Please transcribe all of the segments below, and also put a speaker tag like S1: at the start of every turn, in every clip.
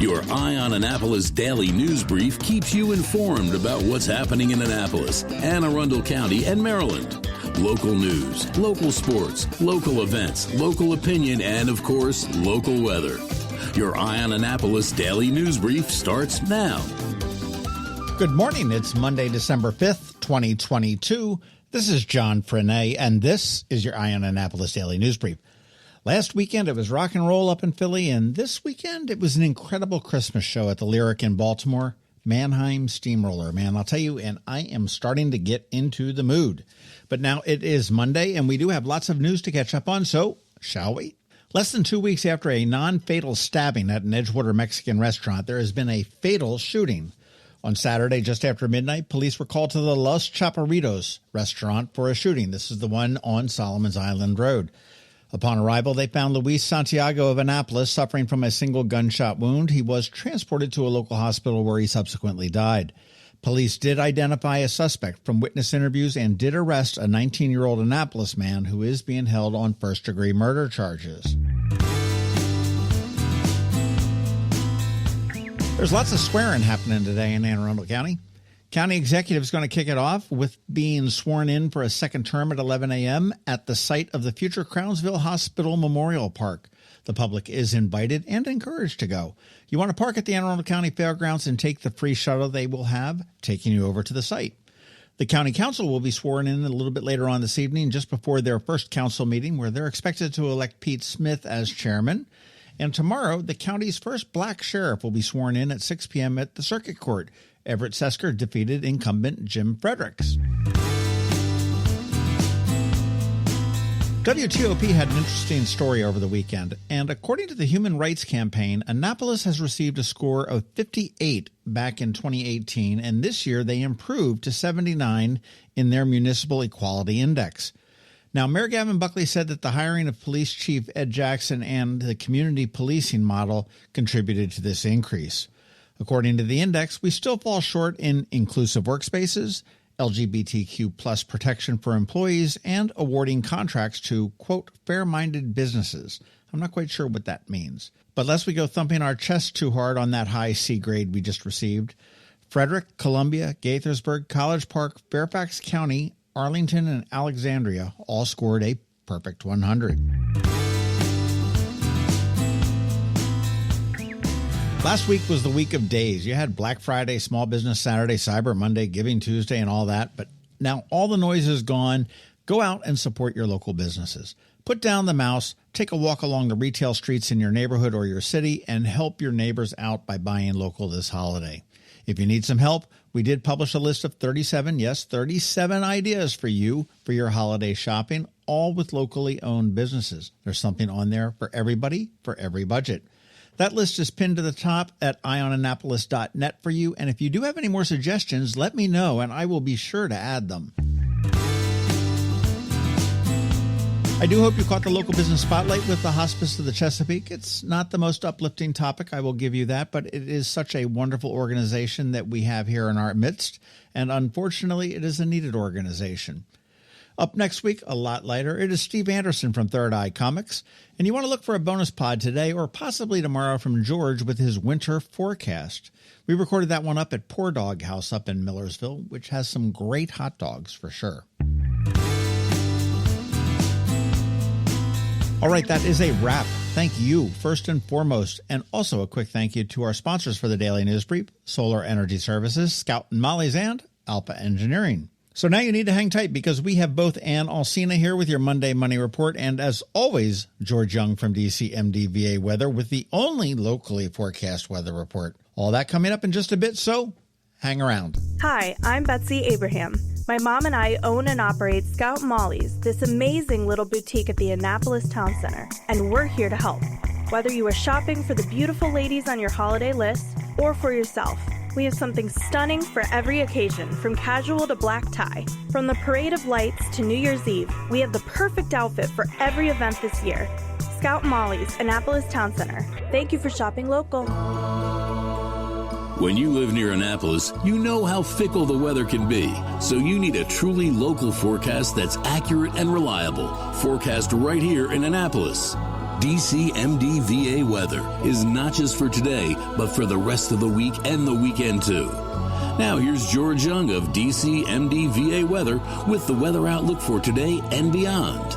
S1: Your Eye on Annapolis daily news brief keeps you informed about what's happening in Annapolis and Arundel County and Maryland. Local news, local sports, local events, local opinion, and, of course, local weather. Your Eye on Annapolis daily news brief starts now.
S2: Good morning. It's Monday, December 5th, 2022. This is John Frenaye, and this is your Eye on Annapolis daily news brief. Last weekend, it was rock and roll up in Philly, and this weekend, it was an incredible Christmas show at the Lyric in Baltimore. Mannheim Steamroller, man, I'll tell you, and I am starting to get into the mood. But now it is Monday, and we do have lots of news to catch up on, so shall we? Less than 2 weeks after a non-fatal stabbing at an Edgewater Mexican restaurant, there has been a fatal shooting. On Saturday, just after midnight, police were called to the Los Chaparritos restaurant for a shooting. This is the one on Solomon's Island Road. Upon arrival, they found Luis Santiago of Annapolis suffering from a single gunshot wound. He was transported to a local hospital where he subsequently died. Police did identify a suspect from witness interviews and did arrest a 19-year-old Annapolis man who is being held on first-degree murder charges. There's lots of swearing happening today in Anne Arundel County. County executive is going to kick it off with being sworn in for a second term at 11 a.m. at the site of the future Crownsville Hospital Memorial Park. The public is invited and encouraged to go. You want to park at the Anne Arundel County Fairgrounds and take the free shuttle they will have, taking you over to the site. The county council will be sworn in a little bit later on this evening, just before their first council meeting, where they're expected to elect Pete Smith as chairman. And tomorrow, the county's first black sheriff will be sworn in at 6 p.m. at the Circuit Court. Everett Sesker defeated incumbent Jim Fredericks. WTOP had an interesting story over the weekend, and according to the Human Rights Campaign, Annapolis has received a score of 58 back in 2018, and this year they improved to 79 in their Municipal Equality Index. Now, Mayor Gavin Buckley said that the hiring of Police Chief Ed Jackson and the community policing model contributed to this increase. According to the index, we still fall short in inclusive workspaces, LGBTQ plus protection for employees, and awarding contracts to, quote, fair-minded businesses. I'm not quite sure what that means. But lest we go thumping our chests too hard on that high C grade we just received, Frederick, Columbia, Gaithersburg, College Park, Fairfax County, Arlington, and Alexandria all scored a perfect 100. Last week was the week of days. You had Black Friday, Small Business Saturday, Cyber Monday, Giving Tuesday, and all that. But now all the noise is gone. Go out and support your local businesses. Put down the mouse, take a walk along the retail streets in your neighborhood or your city, and help your neighbors out by buying local this holiday. If you need some help, we did publish a list of 37 ideas for you for your holiday shopping, all with locally owned businesses. There's something on there for everybody, for every budget. That list is pinned to the top at eyeonannapolis.net for you, and if you do have any more suggestions, let me know, and I will be sure to add them. I do hope you caught the local business spotlight with the Hospice of the Chesapeake. It's not the most uplifting topic, I will give you that, but it is such a wonderful organization that we have here in our midst, and unfortunately, it is a needed organization. Up next week, a lot lighter, it is Steve Anderson from Third Eye Comics, and you want to look for a bonus pod today or possibly tomorrow from George with his winter forecast. We recorded that one up at Poor Dog House up in Millersville, which has some great hot dogs for sure. All right, that is a wrap. Thank you, first and foremost, and also a quick thank you to our sponsors for the Daily News Brief, Solar Energy Services, Scout and Molly's, and Alpha Engineering. So now you need to hang tight because we have both Ann Alsina here with your Monday Money Report, and as always, George Young from DC MDVA Weather with the only locally forecast weather report. All that coming up in just a bit, so hang around.
S3: Hi, I'm Betsy Abraham. My mom and I own and operate Scout Molly's, this amazing little boutique at the Annapolis Town Center, and we're here to help. Whether you are shopping for the beautiful ladies on your holiday list or for yourself, we have something stunning for every occasion, from casual to black tie. From the Parade of Lights to New Year's Eve, we have the perfect outfit for every event this year. Scout Molly's, Annapolis Town Center. Thank you for shopping local.
S1: When you live near Annapolis, you know how fickle the weather can be. So you need a truly local forecast that's accurate and reliable. Forecast right here in Annapolis. DCMD VA weather is not just for today, but for the rest of the week and the weekend too. Now here's George Young of DCMD VA weather with the weather outlook for today and beyond.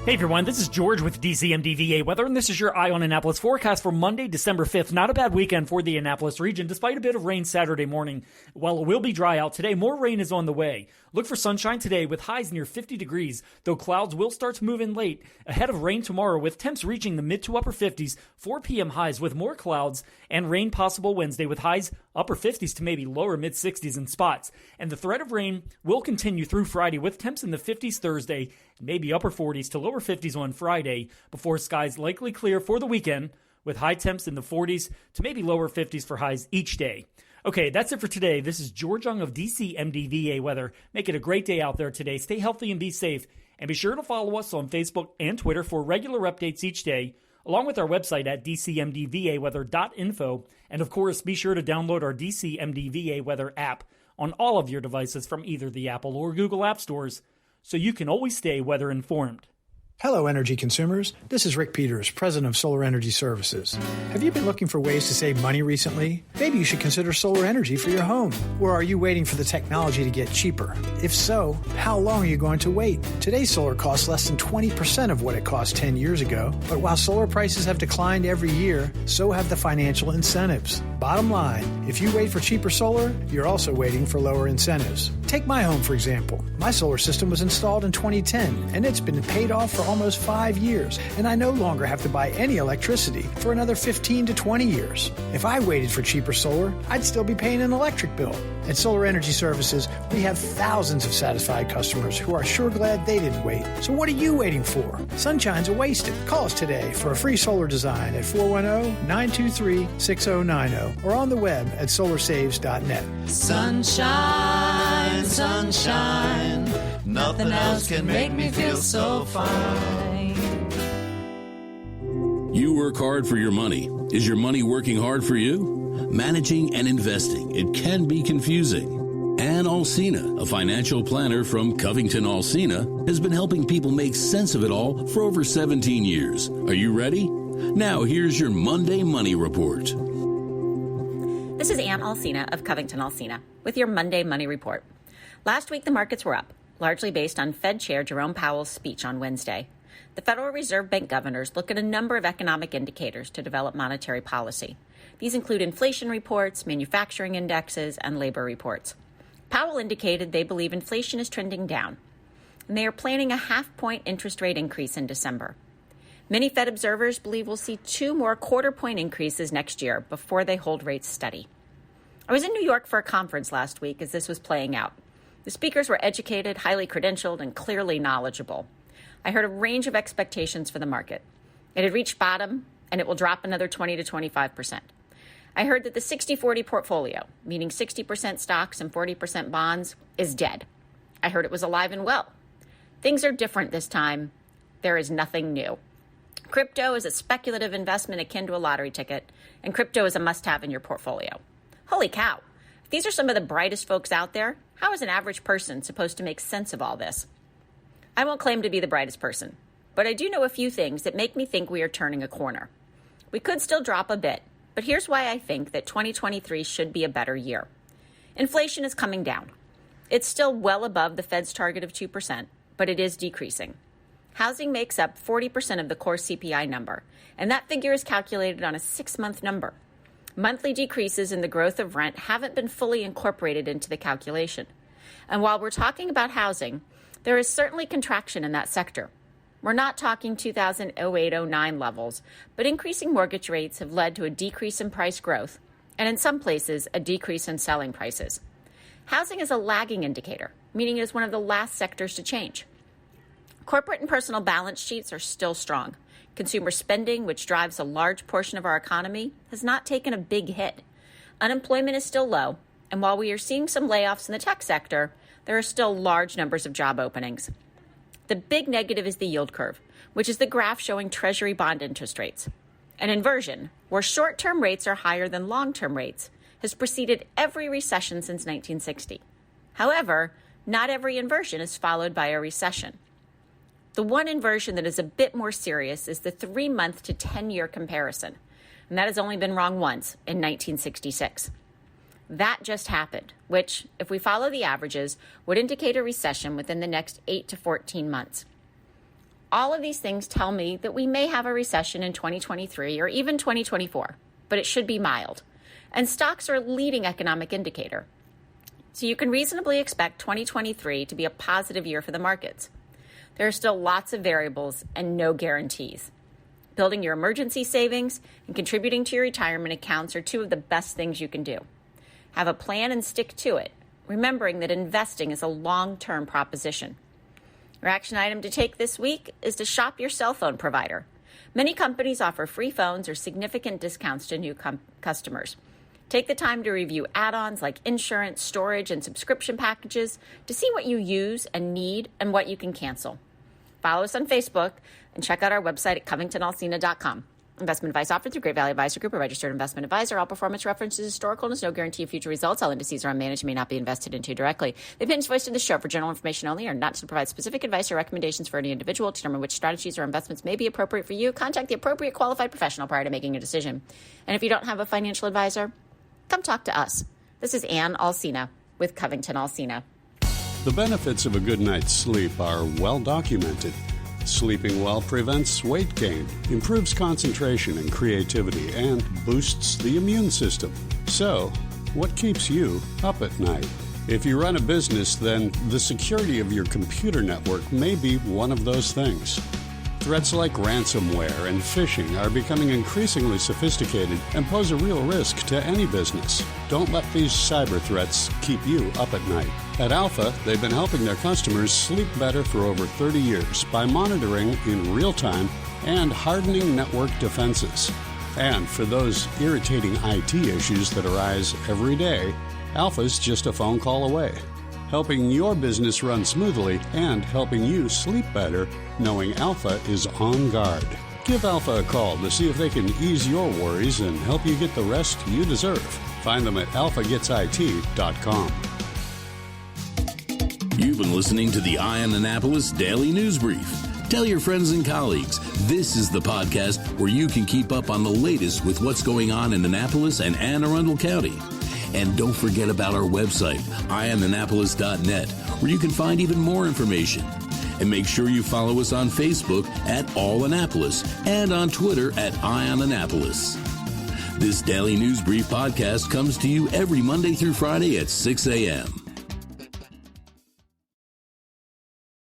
S4: Hey everyone, this is George with DCMD VA Weather, and this is your Eye on Annapolis forecast for Monday, December 5th. Not a bad weekend for the Annapolis region, despite a bit of rain Saturday morning. While it will be dry out today, more rain is on the way. Look for sunshine today with highs near 50 degrees, though clouds will start to move in late. Ahead of rain tomorrow with temps reaching the mid to upper 50s, 4 p.m. highs with more clouds, and rain possible Wednesday with highs upper 50s to maybe lower mid 60s in spots. And the threat of rain will continue through Friday with temps in the 50s Thursday, maybe upper 40s to lower 50s on Friday, before skies likely clear for the weekend with high temps in the 40s to maybe lower 50s for highs each day. Okay, that's it for today. This is George Young of DCMD VA Weather. Make it a great day out there today. Stay healthy and be safe. And be sure to follow us on Facebook and Twitter for regular updates each day, along with our website at dcmdvaweather.info. And of course, be sure to download our DCMD VA Weather app on all of your devices from either the Apple or Google App Stores, so you can always stay weather informed.
S5: Hello, energy consumers. This is Rick Peters, president of Solar Energy Services. Have you been looking for ways to save money recently? Maybe you should consider solar energy for your home. Or are you waiting for the technology to get cheaper? If so, how long are you going to wait? Today's solar costs less than 20% of what it cost 10 years ago. But while solar prices have declined every year, so have the financial incentives. Bottom line, if you wait for cheaper solar, you're also waiting for lower incentives. Take my home, for example. My solar system was installed in 2010, and it's been paid off for almost 5 years, and I no longer have to buy any electricity for another 15 to 20 years. If I waited for cheaper solar, I'd still be paying an electric bill. At Solar Energy Services, we have thousands of satisfied customers who are sure glad they didn't wait. So what are you waiting for? Sunshine's a wasted. Call us today for a free solar design at 410-923-6090 or on the web at solarsaves.net.
S6: Sunshine, sunshine, nothing else can make me feel so fine.
S1: You work hard for your money. Is your money working hard for you? Managing and investing, it can be confusing. Ann Alsina, a financial planner from CovingtonAlsina, has been helping people make sense of it all for over 17 years. Are you ready? Now here's your Monday Money Report.
S7: This is Ann Alsina of CovingtonAlsina with your Monday Money Report. Last week the markets were up, largely based on Fed Chair Jerome Powell's speech on Wednesday. The Federal Reserve Bank governors look at a number of economic indicators to develop monetary policy. These include inflation reports, manufacturing indexes, and labor reports. Powell indicated they believe inflation is trending down, and they are planning a half-point interest rate increase in December. Many Fed observers believe we'll see 2 more quarter-point increases next year before they hold rates steady. I was in New York for a conference last week as this was playing out. The speakers were educated, highly credentialed, and clearly knowledgeable. I heard a range of expectations for the market. It had reached bottom, and it will drop another 20 to 25%. I heard that the 60-40 portfolio, meaning 60% stocks and 40% bonds, is dead. I heard it was alive and well. Things are different this time. There is nothing new. Crypto is a speculative investment akin to a lottery ticket, and crypto is a must-have in your portfolio. Holy cow! If these are some of the brightest folks out there, how is an average person supposed to make sense of all this? I won't claim to be the brightest person, but I do know a few things that make me think we are turning a corner. We could still drop a bit, but here's why I think that 2023 should be a better year. Inflation is coming down. It's still well above the Fed's target of 2%, but it is decreasing. Housing makes up 40% of the core CPI number, and that figure is calculated on a 6-month number. Monthly decreases in the growth of rent haven't been fully incorporated into the calculation. And while we're talking about housing, there is certainly contraction in that sector. We're not talking 2008-09 levels, but increasing mortgage rates have led to a decrease in price growth, and in some places, a decrease in selling prices. Housing is a lagging indicator, meaning it is one of the last sectors to change. Corporate and personal balance sheets are still strong. Consumer spending, which drives a large portion of our economy, has not taken a big hit. Unemployment is still low, and while we are seeing some layoffs in the tech sector, there are still large numbers of job openings. The big negative is the yield curve, which is the graph showing Treasury bond interest rates. An inversion, where short-term rates are higher than long-term rates, has preceded every recession since 1960. However, not every inversion is followed by a recession. The one inversion that is a bit more serious is the 3-month to 10-year comparison. And that has only been wrong once, in 1966. That just happened, which, if we follow the averages, would indicate a recession within the next 8 to 14 months. All of these things tell me that we may have a recession in 2023 or even 2024, but it should be mild. And stocks are a leading economic indicator. So you can reasonably expect 2023 to be a positive year for the markets. There are still lots of variables and no guarantees. Building your emergency savings and contributing to your retirement accounts are two of the best things you can do. Have a plan and stick to it, remembering that investing is a long-term proposition. Your action item to take this week is to shop your cell phone provider. Many companies offer free phones or significant discounts to new customers. Take the time to review add-ons like insurance, storage, and subscription packages to see what you use and need and what you can cancel. Follow us on Facebook and check out our website at CovingtonAlsina.com. Investment advice offered through Great Valley Advisor Group, a registered investment advisor. All performance references historical and there's no guarantee of future results. All indices are unmanaged and may not be invested into directly. The opinions voiced in this show for general information only are not to provide specific advice or recommendations for any individual. To determine which strategies or investments may be appropriate for you, contact the appropriate qualified professional prior to making a decision. And if you don't have a financial advisor, come talk to us. This is Ann Alsina with CovingtonAlsina.
S8: The benefits of a good night's sleep are well documented. Sleeping well prevents weight gain, improves concentration and creativity, and boosts the immune system. So, what keeps you up at night? If you run a business, then the security of your computer network may be one of those things. Threats like ransomware and phishing are becoming increasingly sophisticated and pose a real risk to any business. Don't let these cyber threats keep you up at night. At Alpha, they've been helping their customers sleep better for over 30 years by monitoring in real time and hardening network defenses. And for those irritating IT issues that arise every day, Alpha's just a phone call away, helping your business run smoothly and helping you sleep better knowing Alpha is on guard. Give Alpha a call to see if they can ease your worries and help you get the rest you deserve. Find them at alphagetsit.com.
S1: You've been listening to the Eye on Annapolis Daily News Brief. Tell your friends and colleagues, this is the podcast where you can keep up on the latest with what's going on in Annapolis and Anne Arundel County. And don't forget about our website, eyeonannapolis.net, where you can find even more information. And make sure you follow us on Facebook at All Annapolis and on Twitter at Eye on Annapolis. This Daily News Brief podcast comes to you every Monday through Friday at 6 a.m.